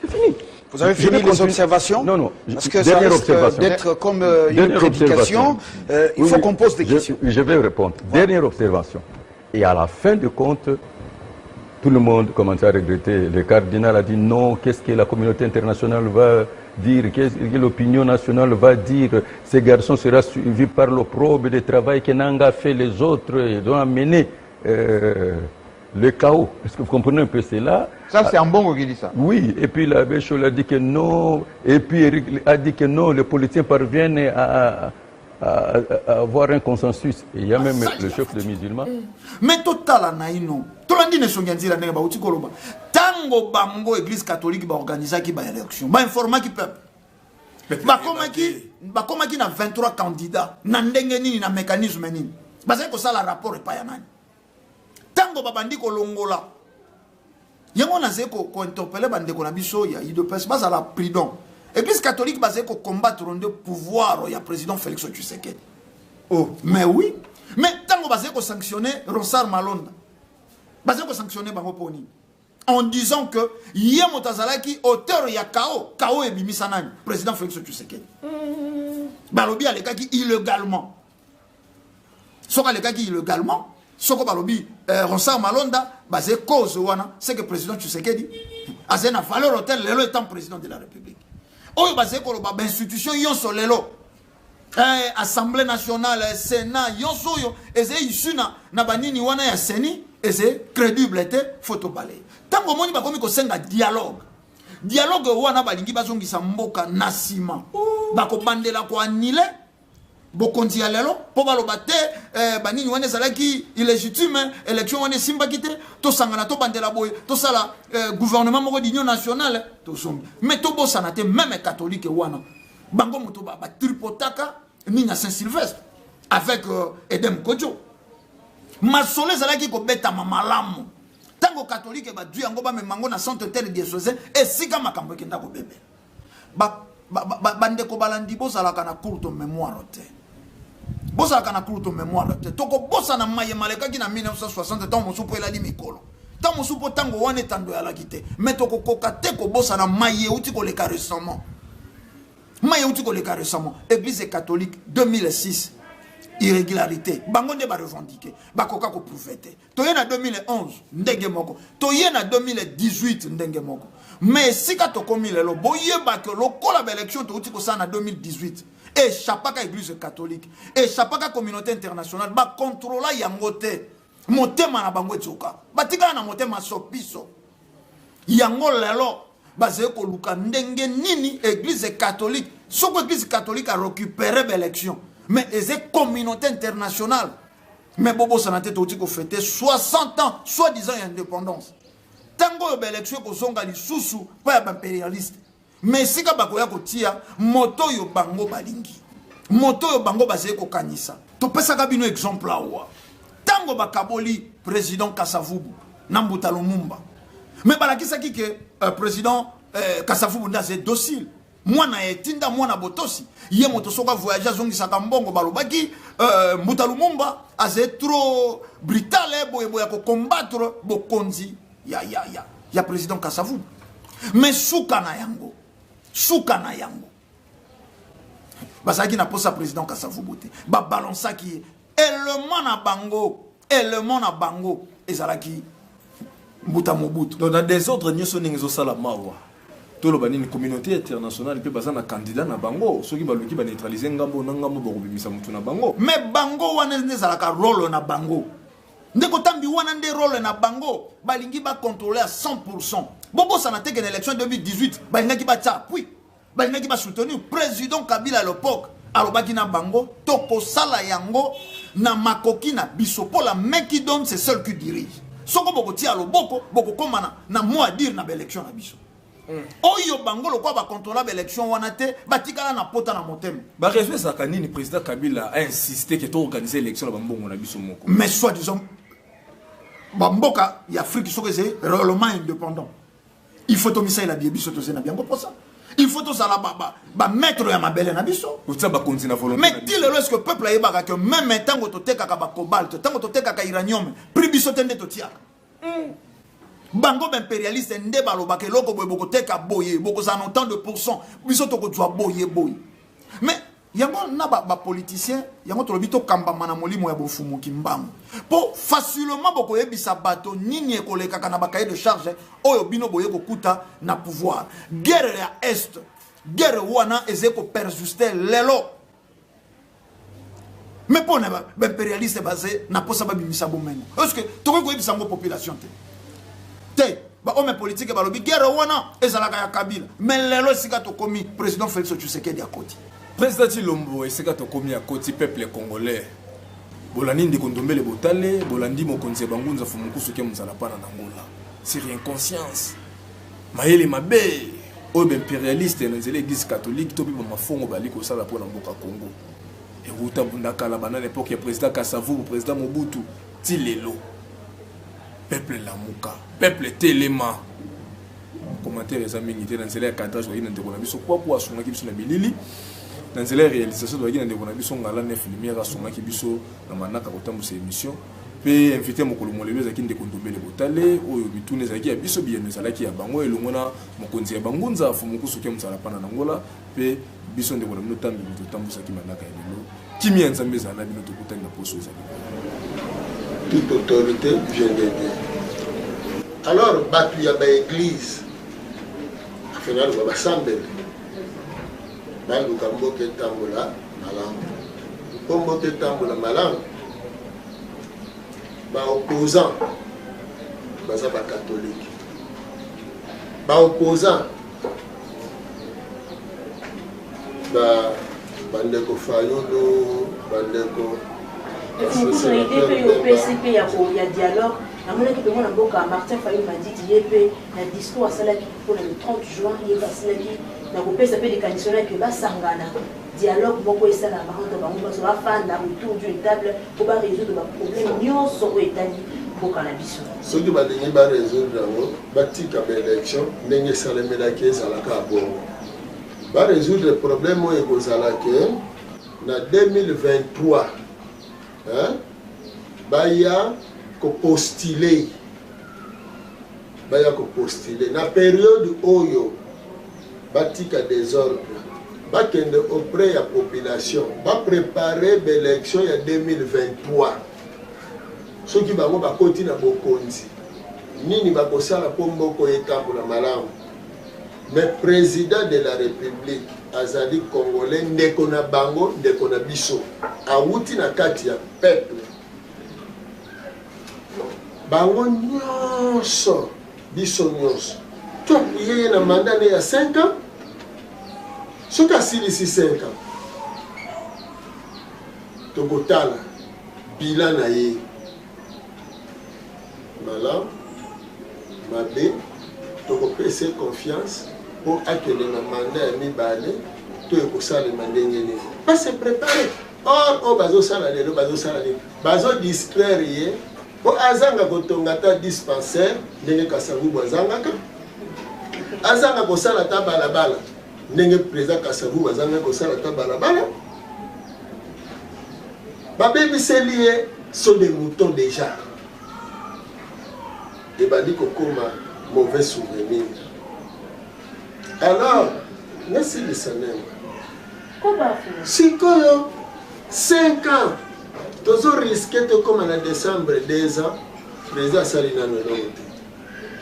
C'est fini. Vous avez fini les observations? Non. Parce que ça risque d'être comme une prédication. Il faut qu'on pose des questions. Je vais répondre. Dernière observation. Et à la fin de compte, tout le monde commençait à regretter. Le cardinal a dit non, qu'est-ce que la communauté internationale va dire, qu'est-ce que l'opinion nationale va dire. Ces garçons seront suivis par l'opprobre de travail que Nanga fait les autres et ont amené le chaos. Est-ce que vous comprenez un peu cela? Ça, c'est Mbongo qui dit ça. Oui, et puis l'abbé Chola a dit que non, et puis Eric a dit que non, les politiciens parviennent à avoir un consensus. Et il y a même le chef de musulmans. Mais total naino. Tolandi ne songanzira nega ba utikoloba. Tango bango église catholique ba organiser ki ba élection. Ba informer ki peuple. Ba komaki na 23 candidats. Na ndenge nini na mécanisme nini. Ba ko sala rapport pa ya nani. Tango babandi ko longola. Yango na zeko ko interpeller bande ko na biso ya IDPS basa la pridon. Église catholique basée pour combattre le pouvoir, il y a président Félix Tshisekedi. Oh, mais oui. Mais tant qu'on basé pour sanctionner Ronsard Malonda, basé pour sanctionner Bangoponi. en disant que Yé Motazalaki, auteur ya Kao et Bimisanani, président Félix Tshisekedi. Balobi a les cas qui illégalement. Soka les cas qui illégalement, Soko Balobi, Ronsard Malonda, basé cause wana, c'est que le président Tshisekedi a une valeur hôtel, l'élo étant président de la République. Oyo basé ko ba institution yon so l'élo. Assemblée nationale, Sénat, yon so yo, eze issu na banini wana ya seni, eze crédible était photo balé. Tango moni ba komi ko senga dialogue. Dialogue wana balingi bazongisa mboka nasima. Bako bandela ko anile bokonzi ya lelo po baloba te banini wana ezalaki illégitime élection wana simba kite to sangana to bandela boye to sala gouvernement moko d'union nationale to sombi mais to bosana te même catholique wana bango moto ba tripotaka ni na Saint-Sylvestre avec Edem Kodjo masole ezalaki ko beta mamalamu tango catholique ba du yango ba memango na centre terre diocèse et sika makambo kenda ko bebe bande ko balandi bozalaka na courte mémoire te bozalaka na courte mémoire te toko bosa na maye maleka ki na 1960 tant mosupo elali mikolo tant mosupo tango wana tando ya lakite mais toko kokate ko bosa na maye uti ko leka récemment maye uti ko leka récemment église catholique 2006 irrégularité bango nde ba revendiquer bakoka ko prophète to yena 2011 ndenge moko to yena 2018 ndenge moko mais sika to komi lelo boyeba que lokola ba élection to uti ko sana 2018 et chapaka église catholique et chapaka communauté internationale ba contrôla yango te motema na bango etsoka batika na motema sopiso yango lelo bazé ko luka ndenge nini église catholique soko église catholique a récupéré l'élection mais c'est communauté internationale mais bobo sanate to uti ko fêter 60 ans soi-disant indépendance tango l'élection ko songa lisusu pa ya impérialiste mais si ka bakoya ko tia moto yo bango balingi moto yo bango bazé ko kanisa to pesa ka bino exemple awa tango bakaboli président Kasavubu na Mbuta Lumumba mais balakisa ki ke président Kasavubu ndaze docile mwana etinda mwana botosi ye moto soka voyager zongisa kambongo balobaki Mbuta Lumumba azé trop brutal boye boya ko combattre bokonzi ya président Kasavubu mais souka na yango basaki na posa président Kasavubu te ba balança ki élément na bango ezalaki Mbuta Mobutu donc dans des autres nyoso ningezo sala mawa to lo banini communauté internationale pe bazana candidat na bango soki baluki ba neutraliser ngambo na ngambo bokubimisa mutu na bango mais bango wana ezalaka rôle na bango ndeko tambi wana nde rôle na bango balingi ba contrôler à 100%. Bobo ça n'a été qu'une élection 2018 balingi ba tcha puis balingi ba soutenir président Kabila à l'époque alobaki na bango toko sala yango na makoki na biso pour la main qui donne c'est seul qui dirige soko boko tia loboko boko komana na mot à dire na élection na biso oyo bango lo kwa ba contrôler élection wana te batikala na pota na motema ba respect ça kanini président Kabila a insisté que to organiser élection na bambongo na biso moko mais soit disons bamboka ya Afrique soko c'est réellement indépendant il faut tomisa la biso to zena bien pour ça il faut tout ça là ba mettre ya mabele na biso pour ça ba continuer volonté mais dis-le est-ce que peuple ayeba que même tango to teka ka ba cobalt tango to teka ka uranium prix biso tende to tia bango impérialiste nde baloba ke loko boye boko teka boye boko za non tant de pourcent biso to ko dwa boye mais yango na ba politicien yango to lobito kamba mana molimo ya bofumu kimbango po facilement boko yebisa bato nini ekoleka kana ba cahier de charge oyo bino boye ko kuta na pouvoir guerre ya est guerre wana ezeko persister lelo mais pour na ba impérialiste basé na posa ba bimisa bomengo est-ce que to ko yebisa ngo population te ba homme politique ba lobi guerre wana ezalaka ya Kabila mais lelo sika to komi président Félix Tshisekedi à côté président Chilombo esika to komi à côté peuple congolais bolani ndi kondombele botale bolandi mokonzi bangunza fumukusu ke muzala pana na ngola c'est inconscience mayele mabe obe impérialiste na nzela église catholique to bi mafongo bali ko sala pona mboka Congo et ruta bundaka la banane époque ya président Kasavubu président Mobutu tilelo peuple lamuka peuple telema commentaire les amis ngité dans nzela ya cadrage wa ina ndeko na biso kwa asunga ki biso na bilili dans nzela réalisation wa ina ndeko na biso ngala 9 lumière asunga ki biso na manaka kotambusa émission pe invité mokolo molelo ezaki ndeko Ndombele Botale oyo bitune ezaki ya biso bien ezalaki ya bango elongona mokonzi ya bangunza fumukusu ke msala pana na ngola pe biso ndeko na bino tambi bito tambusaki manaka ya lelo kimia nzambe ezala bino tokutani na poso ezali toute autorité vient d'aider. Alors batu ya ba église afena lo ba sambele baluka mboke tambola malamu mboke tambola malamu ba opposant baza ba catholique ba opposant ba bandeko Fayolo bandeko PCP ya dialogue namonaki pe mona mboka Martin Fayolo madidi yepe na discours asalaki pour le 30 juin yeba asalaki na kopesa pe likanisi ke basangana dialogue moko esala bango bango baso bafanda autour d'une table pour ba résoudre ba problème nyonso oyo etali mboka na biso soki balingi ba résoudre yango batika ba élection ndenge esalemelaki ezalaka bongo ba résoudre problème oyo ekozalaki na 2023 baya ko postuler na période oyo batika désordre bakende auprès ya population ba préparer l'élection ya 2023 soki bango bakoti na bokonzi nini bakosala po mboko etambola malamu mais président de la république azali congolais ndeko na bango ndeko na biso awuti na kati ya peuple bango nyonso biso nyonso to yeye na mandat ya 5 ans soka silisi 5 ans tokotala bilan na ye malamu mabe tokopesa confiance pour akende na mandat ya mibale to ekosalema ndenge nini base préparer or o bazosala lelo bazosala nini bazodistraire ye po azanga kotonga ta dispensaire ndenge Kasavubu azangaka azanga kosala ta balabala ndenge président Kasavubu azanga kosala ta balabala babebiseli ye sont des moutons déjà et badi kokoma mauvais souvenir. Alors, merci de ça même. Si quand 5 ans, tous risqué de comme en décembre 2 ans, président Salina Nolote.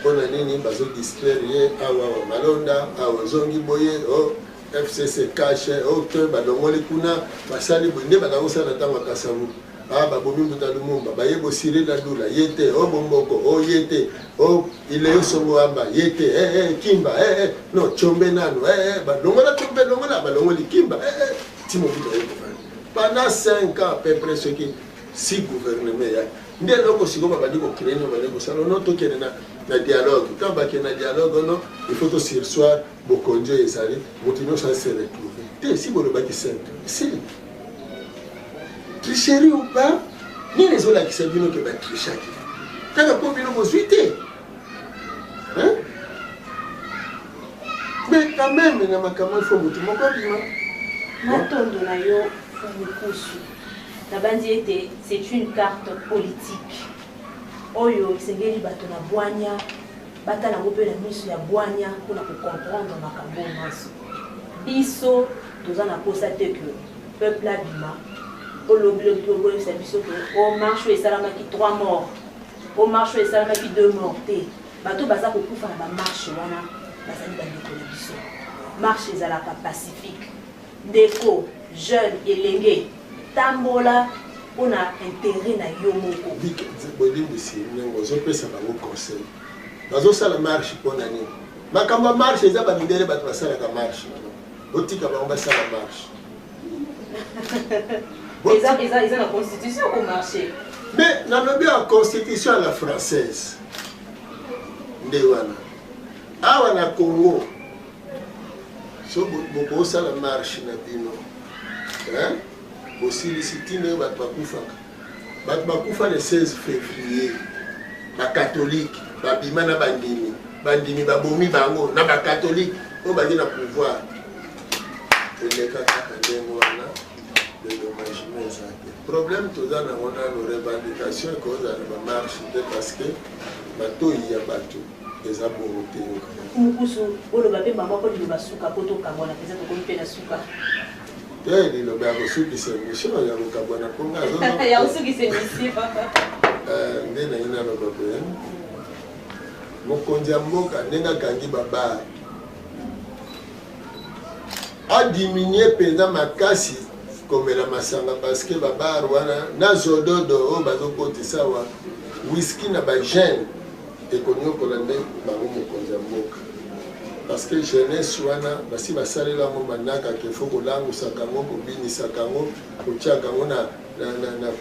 On a nini bazo distraire awa malonda awa zongi boye o FCC cache o que badongole kuna basali bonde badakosa na tanga Kasavubu. Ah babomi mutalumumba bayebo sire la dula yete o bomboko o yete o ile songo amba yete kimba no chombe nano balongola chombe longola balongoli kimba timo bita yeko pendant 5 ans à peu près ce qui si gouvernement ya ndé loko sikoba badi ko créer no badi ko sala no to kene na dialogue quand ba kena dialogue no il faut aussi ce soir bokonjo ezali mutino ça se retrouver té si bolo baki 5 si tricherie ou pas, ni les autres qui savent que va tricher. Quand on peut bien vous suiter. Hein? Mais quand même, il y a un peu de choses. C'est une carte politique. Oyo, c'est que bato na boanya, bata na ngope na miso ya boanya pour comprendre makambo maso. Biso, toza na posate que peuple abima. Au marche et salamaki 3 morts. Au marche et salamaki 2 morts. Bato baza ko kufa na ba marche wana bazali ba ndeko na biso. Marche ezalaka pacifique. Ndeko jeune elenge tambola ona intérêt na yo moko. Bodi bisi nengo zo pesa bango conseil. Bazo sala marche pona nini. Makamba marche eza ba mindele bato basala ka marche. Otika bango basala marche. Ils ont la constitution au marché. Mais dans la constitution à la française, à la Congo, si vous avez la marche, aussi les citines, le 16 février, les catholiques, les bandimi, bandimi, babomi, bango, les catholiques, on va dire le pouvoir. dédommagement. Problème tout ça, on a nos revendications et cause à la marche parce que bateau il y a bateau des aborotés. Mukusu, olo babe maman ko liba suka poto kabona pesa to kompe na suka. Eh, le ba ko suki se mission ya ko kabona ko ngazo. Ya usuki se mission. Ndena ina lo babe. Mokonzi mboka nenga kangi baba. A diminuer pesa makasi comme la masanga parce que baba rwana na zododo o bazo kotisa wa whisky na ba jeune et konyo kolande ba mokonzi mboka. Parce que jeunesse wana basi basalela ngo banaka ke foko langu sakango ko bini sakango ko tchakango na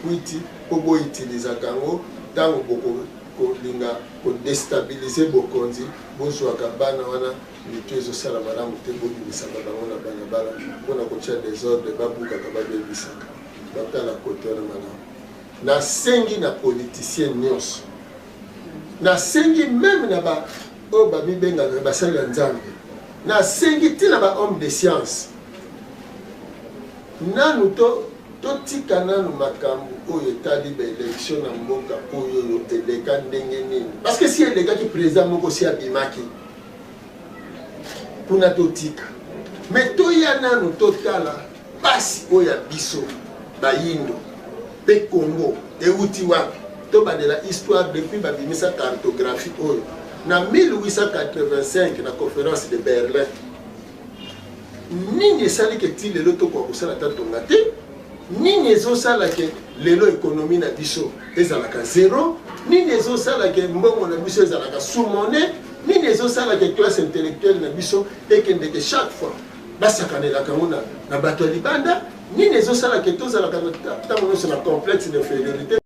kwiti ko bo utiliser kango tango boko ko linga ko déstabiliser bokonzi bozwa kabana wana mitu ezosala malamu te bobimisaka bango na balabala mpona kotya desordre babukaka babebisaka batala kote wana malamu. Nasengi na politicien nyonso, nasengi meme na ba oyo babibengaka basali ya nzambe, nasengi ntina ba homme de science nanu totika nanu makambo oyo etali baélection na mboka oyo eleka ndenge nini, parce que si elekaki président moko si abimaki kuna totika, mais toya nanu totala pasi oyo ya biso bayindo pe Congo euti wapi to bandela histoire depuis babimisa cartographie oyo na 1885 na conférence de Berlin. Nini esali ke ti lelo tokoka kosala ta tonga te, nini ezosala ke lelo économie na biso ezalaka zéro, nini ezosala ke mbongo na biso ezalaka sous-monnaie, nini ezosala ke classe intellectuelle na biso ekendeke chaque fois basakanelaka ngo na bato ya libanda, nini ezosala ke tozalaka ntango nyonso na complexe d'infériorité.